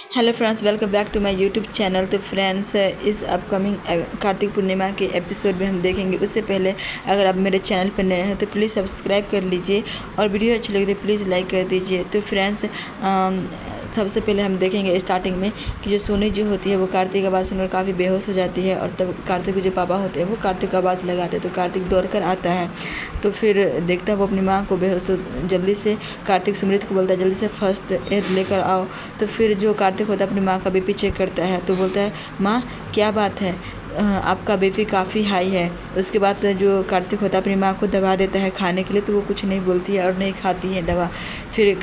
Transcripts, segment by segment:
Hello friends, welcome back to my YouTube channel. तो friends, इस upcoming Kartik Purnima के episode में हम देखेंगे। उससे पहले अगर आप मेरे चैनल पर नए हैं तो प्लीज़ सब्सक्राइब कर लीजिए और वीडियो अच्छी लगी तो प्लीज़ लाइक कर दीजिए। तो फ्रेंड्स, सबसे पहले हम देखेंगे स्टार्टिंग में कि जो सोनी जो होती है वो कार्तिक की आवाज़ सुनकर काफ़ी बेहोश हो जाती है। और तब कार्तिक के जो पापा होते हैं वो कार्तिक की आवाज़ लगाते हैं तो कार्तिक दौड़ कर आता है। तो फिर देखता है वो अपनी माँ को बेहोश, तो जल्दी से कार्तिक सुमृत को बोलता है जल्दी से फर्स्ट एड लेकर आओ। तो फिर जो कार्तिक होता है अपनी माँ का बीपी चेक करता है तो बोलता है माँ क्या बात है, आपका बीपी काफ़ी हाई है। उसके बाद जो कार्तिक होता है अपनी माँ को दवा देता है खाने के लिए, तो वो कुछ नहीं बोलती है और नहीं खाती है दवा। फिर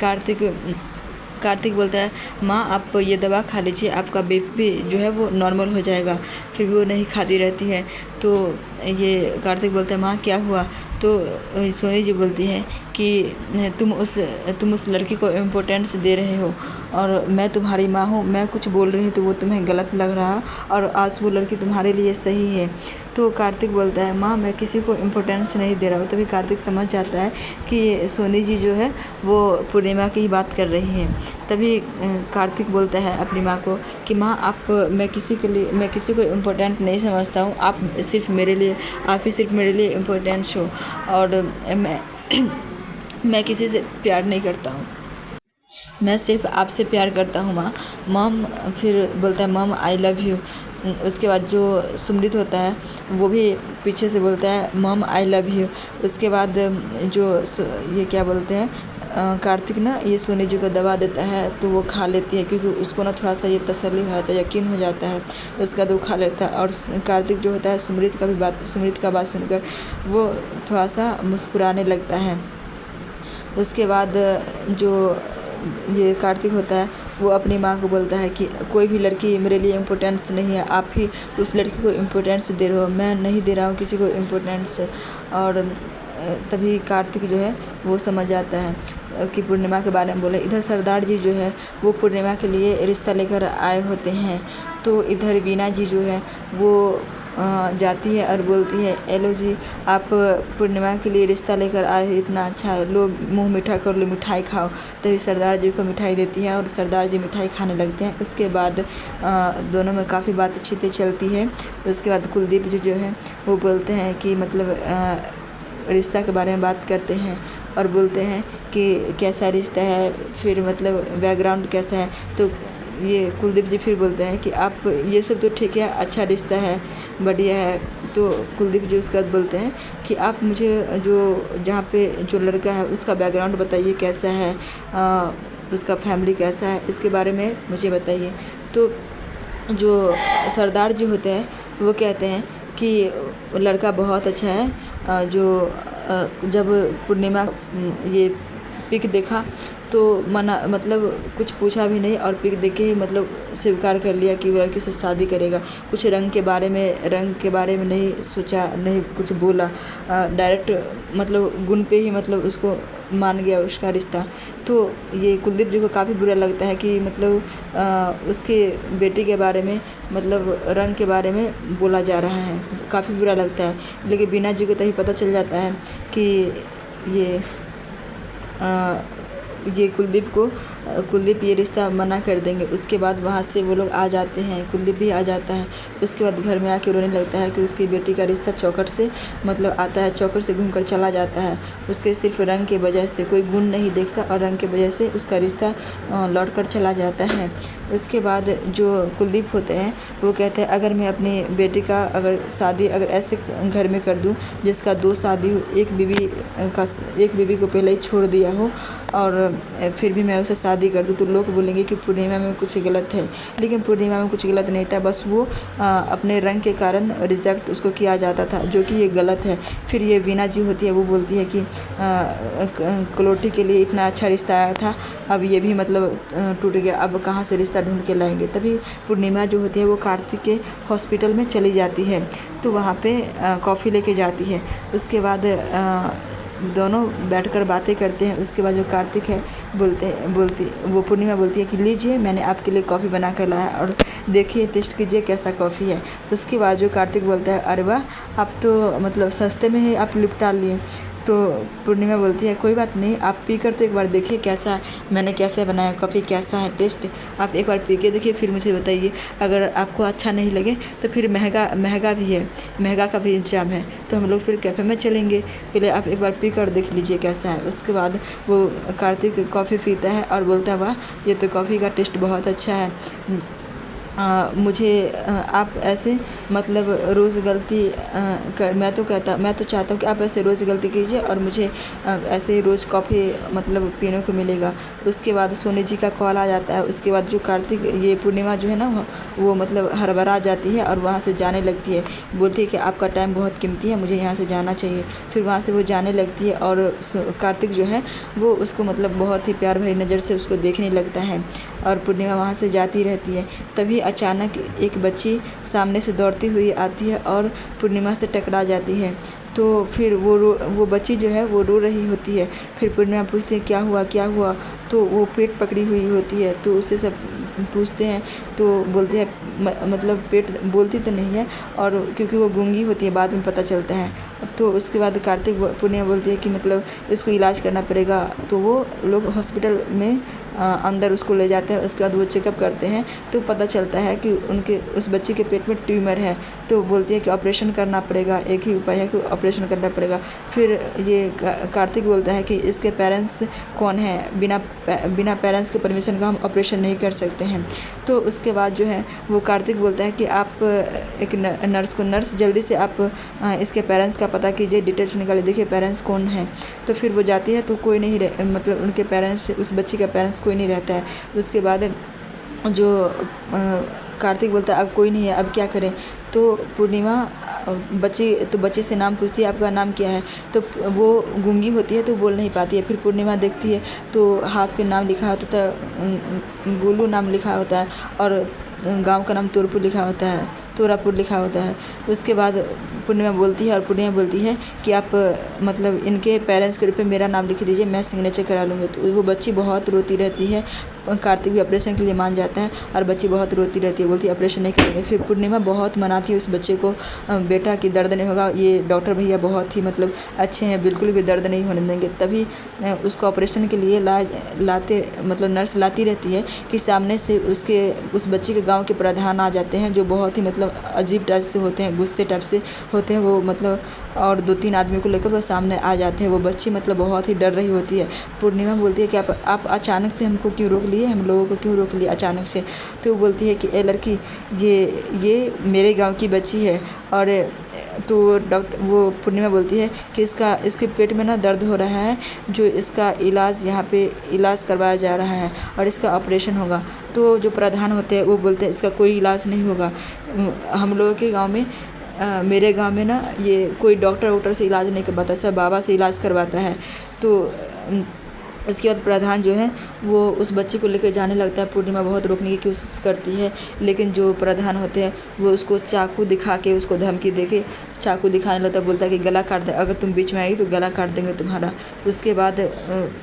कार्तिक बोलता है माँ आप ये दवा खा लीजिए, आपका बीपी जो है वो नॉर्मल हो जाएगा। फिर भी वो नहीं खाती रहती है। तो ये कार्तिक बोलता है माँ क्या हुआ। तो सोनी जी बोलती है कि तुम उस लड़की को इम्पोर्टेंस दे रहे हो और मैं तुम्हारी माँ हूँ, मैं कुछ बोल रही हूँ तो वो तुम्हें गलत लग रहा और आज वो लड़की तुम्हारे लिए सही है। तो कार्तिक बोलता है माँ मैं किसी को इम्पोर्टेंस नहीं दे रहा हूँ। तभी कार्तिक समझ जाता है कि सोनी जी जो है वो पूर्णिमा की ही बात कर रही है। तभी कार्तिक बोलता है अपनी माँ को कि माँ मैं किसी को इम्पोर्टेंट नहीं समझता हूँ, आप ही सिर्फ मेरे लिए इम्पोर्टेंट हो और मैं किसी से प्यार नहीं करता हूँ, मैं सिर्फ आपसे प्यार करता हूँ माँ। मम फिर बोलता है मम आई लव यू। उसके बाद जो सुमृत होता है वो भी पीछे से बोलता है मम आई लव यू। उसके बाद ये क्या बोलते हैं कार्तिक ना ये सोनी जी को दवा देता है तो वो खा लेती है, क्योंकि उसको ना थोड़ा सा ये तसल्ली हो जाता है, यकीन हो जाता है। उसका वो खा लेता है और कार्तिक जो होता है सुमृत का बात सुनकर वो थोड़ा सा मुस्कुराने लगता है। उसके बाद जो ये कार्तिक होता है वो अपनी माँ को बोलता है कि कोई भी लड़की मेरे लिए इम्पोर्टेंस नहीं है, आप ही उस लड़की को इम्पोर्टेंस दे रहे हो, मैं नहीं दे रहा हूँ किसी को इम्पोर्टेंस। और तभी कार्तिक जो है वो समझ आता है कि पूर्णिमा के बारे में बोले। इधर सरदार जी जो है वो पूर्णिमा के लिए रिश्ता लेकर आए होते हैं। तो इधर वीना जी जो है वो जाती है और बोलती है एलो जी आप पूर्णिमा के लिए रिश्ता लेकर आए हो, इतना अच्छा, लो मुंह मीठा कर लो, मिठाई खाओ। तभी सरदार जी को मिठाई देती है और सरदार जी मिठाई खाने लगते हैं। उसके बाद दोनों में काफ़ी बातचीतें चलती है। उसके बाद कुलदीप जी जो है वो बोलते हैं कि मतलब रिश्ता के बारे में बात करते हैं और बोलते हैं कि कैसा रिश्ता है, फिर मतलब बैकग्राउंड कैसा है। तो ये कुलदीप जी फिर बोलते हैं कि आप ये सब तो ठीक है, अच्छा रिश्ता है, बढ़िया है। तो कुलदीप जी उसके बाद बोलते हैं कि आप मुझे जहाँ पे जो लड़का है उसका बैकग्राउंड बताइए कैसा है, उसका फैमिली कैसा है, इसके बारे में मुझे बताइए। तो जो सरदार जी होते हैं वो कहते हैं कि लड़का बहुत अच्छा है। जब पूर्णिमा ये पिक देखा तो मतलब कुछ पूछा भी नहीं और पिक देख के ही मतलब स्वीकार कर लिया कि वो लड़की से शादी करेगा। कुछ रंग के बारे में नहीं सोचा, नहीं कुछ बोला, डायरेक्ट मतलब गुण पे ही मतलब उसको मान गया उसका रिश्ता। तो ये कुलदीप जी को काफ़ी बुरा लगता है कि मतलब उसके बेटी के बारे में मतलब रंग के बारे में बोला जा रहा है, काफ़ी बुरा लगता है। लेकिन बीना जी को तभी पता चल जाता है कि ये कुलदीप ये रिश्ता मना कर देंगे। उसके बाद वहाँ से वो लोग आ जाते हैं, कुलदीप भी आ जाता है। उसके बाद घर में आके रोने लगता है कि उसकी बेटी का रिश्ता चौखट से मतलब आता है, चौखट से घूमकर चला जाता है। उसके सिर्फ रंग के वजह से, कोई गुण नहीं देखता और रंग के वजह से उसका रिश्ता लौट कर चला जाता है। उसके बाद जो कुलदीप होते हैं वो कहते हैं अगर मैं अपनी बेटी का शादी ऐसे घर में कर दूँ जिसका 2 शादी हो, एक बीवी को पहले ही छोड़ दिया हो और फिर भी मैं उसे शादी कर दूँ, तो लोग बोलेंगे कि पूर्णिमा में कुछ गलत है। लेकिन पूर्णिमा में कुछ गलत नहीं था, बस वो अपने रंग के कारण रिजेक्ट उसको किया जाता था, जो कि ये गलत है। फिर ये वीना जी होती है वो बोलती है कि कलोटी के लिए इतना अच्छा रिश्ता आया था, अब ये भी मतलब टूट गया, अब कहाँ से रिश्ता ढूंढ के लाएंगे। तभी पूर्णिमा जो होती है वो कार्तिक के हॉस्पिटल में चली जाती है, तो वहाँ पे कॉफ़ी लेके जाती है। उसके बाद दोनों बैठकर बातें करते हैं। उसके बाद जो कार्तिक है वो पूर्णिमा बोलती है कि लीजिए मैंने आपके लिए कॉफ़ी बना कर लाया और देखिए टेस्ट कीजिए कैसा कॉफ़ी है। उसके बाद जो कार्तिक बोलता है अरे वाह, आप तो मतलब सस्ते में ही आप निपटा लिए, तो पूर्णिमा बोलती है कोई बात नहीं, आप पी कर तो एक बार देखिए कैसा मैंने कैसे बनाया कॉफ़ी, कैसा है टेस्ट, आप एक बार पी के देखिए फिर मुझे बताइए। अगर आपको अच्छा नहीं लगे तो फिर महंगा भी है, महंगा का भी इंतजाम है, तो हम लोग फिर कैफ़े में चलेंगे, पहले आप एक बार पी कर देख लीजिए कैसा है। उसके बाद वो कार्तिक कॉफ़ी पीता है और बोलता है वाह, ये तो कॉफ़ी का टेस्ट बहुत अच्छा है। मुझे आप ऐसे मतलब रोज़ गलती मैं तो चाहता हूँ कि आप ऐसे रोज़ गलती कीजिए और मुझे ऐसे रोज़ कॉफ़ी मतलब पीने को मिलेगा। उसके बाद सोनी जी का कॉल आ जाता है। उसके बाद जो कार्तिक ये पूर्णिमा जो है ना वो मतलब हड़बड़ा जाती है और वहाँ से जाने लगती है, बोलती है कि आपका टाइम बहुत कीमती है, मुझे यहाँ से जाना चाहिए। फिर वहाँ से वो जाने लगती है और कार्तिक जो है वो उसको मतलब बहुत ही प्यार भरी नज़र से उसको देखने लगता है और पूर्णिमा वहाँ से जाती रहती है। तभी अचानक एक बच्ची सामने से दौड़ती हुई आती है और पूर्णिमा से टकरा जाती है। तो फिर वो बच्ची जो है वो रो रही होती है। फिर पूर्णिमा पूछती है क्या हुआ, तो वो पेट पकड़ी हुई होती है। तो उसे सब पूछते हैं तो बोलते हैं मतलब पेट, बोलती तो नहीं है और क्योंकि वो गूंगी होती है बाद में पता चलता है। तो उसके बाद पूर्णिमा बोलती है कि मतलब इसको इलाज करना पड़ेगा। तो वो लोग हॉस्पिटल में अंदर उसको ले जाते हैं। उसके बाद वो चेकअप करते हैं तो पता चलता है कि उस बच्ची के पेट में ट्यूमर है। तो बोलती है कि ऑपरेशन करना पड़ेगा, एक ही उपाय है कि ऑपरेशन करना पड़ेगा। फिर ये कार्तिक बोलता है कि इसके पेरेंट्स कौन हैं, बिना पेरेंट्स के परमिशन का हम ऑपरेशन नहीं कर सकते हैं। तो उसके बाद जो है वो कार्तिक बोलता है कि आप एक नर्स जल्दी से आप इसके पेरेंट्स का पता कीजिए, डिटेल्स निकालिए, देखिए पेरेंट्स कौन हैं। तो फिर वो जाती है तो कोई नहीं मतलब उनके पेरेंट्स, उस बच्ची का पेरेंट्स कोई नहीं रहता है। उसके बाद जो कार्तिक बोलता है अब कोई नहीं है, अब क्या करें। तो पूर्णिमा बच्ची से नाम पूछती है, आपका नाम क्या है। तो वो गूंगी होती है तो बोल नहीं पाती है। फिर पूर्णिमा देखती है तो हाथ पे नाम लिखा होता है, गोलू नाम लिखा होता है और गांव का नाम तोरापुर लिखा होता है। उसके बाद पूर्णिमा बोलती है कि आप मतलब इनके पेरेंट्स के रूप में मेरा नाम लिख दीजिए, मैं सिग्नेचर करा लूँगी। तो वो बच्ची बहुत रोती रहती है। कार्तिक भी ऑपरेशन के लिए मान जाता है और बच्ची बहुत रोती रहती है, बोलती है ऑपरेशन नहीं करेंगे। फिर पूर्णिमा बहुत मनाती है उस बच्चे को, बेटा कि दर्द नहीं होगा, ये डॉक्टर भैया बहुत ही मतलब अच्छे हैं, बिल्कुल भी दर्द नहीं होने देंगे। तभी उसको ऑपरेशन के लिए नर्स लाती रहती है कि सामने से उस बच्ची के गाँव के प्रधान आ जाते हैं, जो बहुत ही मतलब अजीब टाइप से होते हैं, गुस्से टाइप से होते हैं वो मतलब, और 2-3 आदमी को लेकर वो सामने आ जाते हैं। वो बच्ची मतलब बहुत ही डर रही होती है। पूर्णिमा बोलती है कि आप अचानक से हमको क्यों रोक लिए, हम लोगों को क्यों रोक लिए अचानक से। तो वो बोलती है कि ए लड़की, ये मेरे गांव की बच्ची है। और तो वो पूर्णिमा बोलती है कि इसके पेट में ना दर्द हो रहा है, जो इसका यहाँ पे इलाज करवाया जा रहा है और इसका ऑपरेशन होगा। तो जो प्रधान होते हैं वो बोलते हैं इसका कोई इलाज नहीं होगा, हम लोगों के गाँव में मेरे गांव में ना ये कोई डॉक्टर से इलाज नहीं करवाता, सब बाबा से इलाज करवाता है। तो इसके बाद प्रधान जो है वो उस बच्चे को लेकर जाने लगता है। पूर्णिमा बहुत रोकने की कोशिश करती है, लेकिन जो प्रधान होते हैं वो उसको चाकू दिखा के, उसको धमकी दे के चाकू दिखाने लगता है, बोलता है कि गला काट दे, अगर तुम बीच में आएगी तो गला काट देंगे तुम्हारा। उसके बाद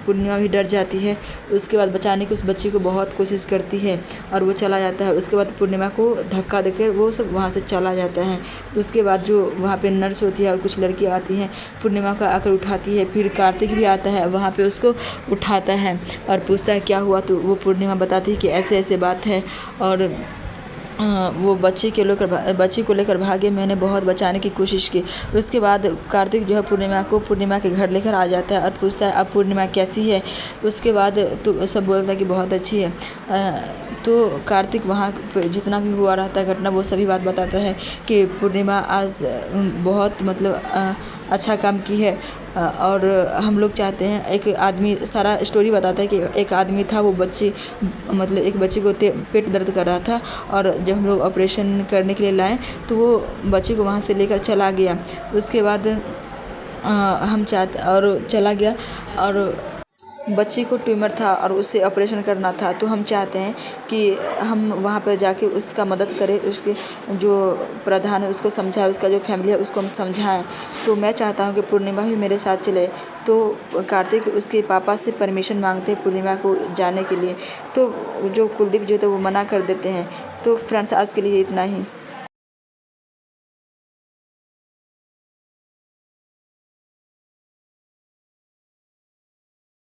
पूर्णिमा भी डर जाती है। उसके बाद बचाने की उस बच्ची को बहुत कोशिश करती है और वो चला जाता है। उसके बाद पूर्णिमा को धक्का देकर वो सब वहाँ से चला जाता है। उसके बाद जो वहाँ पे नर्स होती है और कुछ लड़कियाँ आती हैं, पूर्णिमा को आकर उठाती है। फिर कार्तिक भी आता है, वहाँ पे उसको उठाता है और पूछता है क्या हुआ। तो वो पूर्णिमा बताती है कि ऐसे ऐसे बात है और वो बच्ची को लेकर भागे, मैंने बहुत बचाने की कोशिश की। उसके बाद कार्तिक जो है पूर्णिमा के घर लेकर आ जाता है और पूछता है अब पूर्णिमा कैसी है। उसके बाद तो सब बोलता है कि बहुत अच्छी है। तो कार्तिक वहाँ पे जितना भी हुआ रहता है घटना वो सभी बात बताता है कि पूर्णिमा आज बहुत मतलब अच्छा काम की है। और हम लोग चाहते हैं, एक आदमी सारा स्टोरी बताता है कि एक आदमी था, वो मतलब एक बच्चे को पेट दर्द कर रहा था और जब हम लोग ऑपरेशन करने के लिए लाए तो वो बच्चे को वहाँ से लेकर चला गया। उसके बाद चला गया और बच्ची को ट्यूमर था और उससे ऑपरेशन करना था। तो हम चाहते हैं कि हम वहाँ पर जाके उसका मदद करें, उसके जो प्रधान है उसको समझाएं, उसका जो फैमिली है उसको हम समझाएं। तो मैं चाहता हूँ कि पूर्णिमा भी मेरे साथ चले। तो कार्तिक उसके पापा से परमिशन मांगते हैं पूर्णिमा को जाने के लिए। तो जो कुलदीप जो थे वो मना कर देते हैं। तो फ्रेंड्स आज के लिए इतना ही।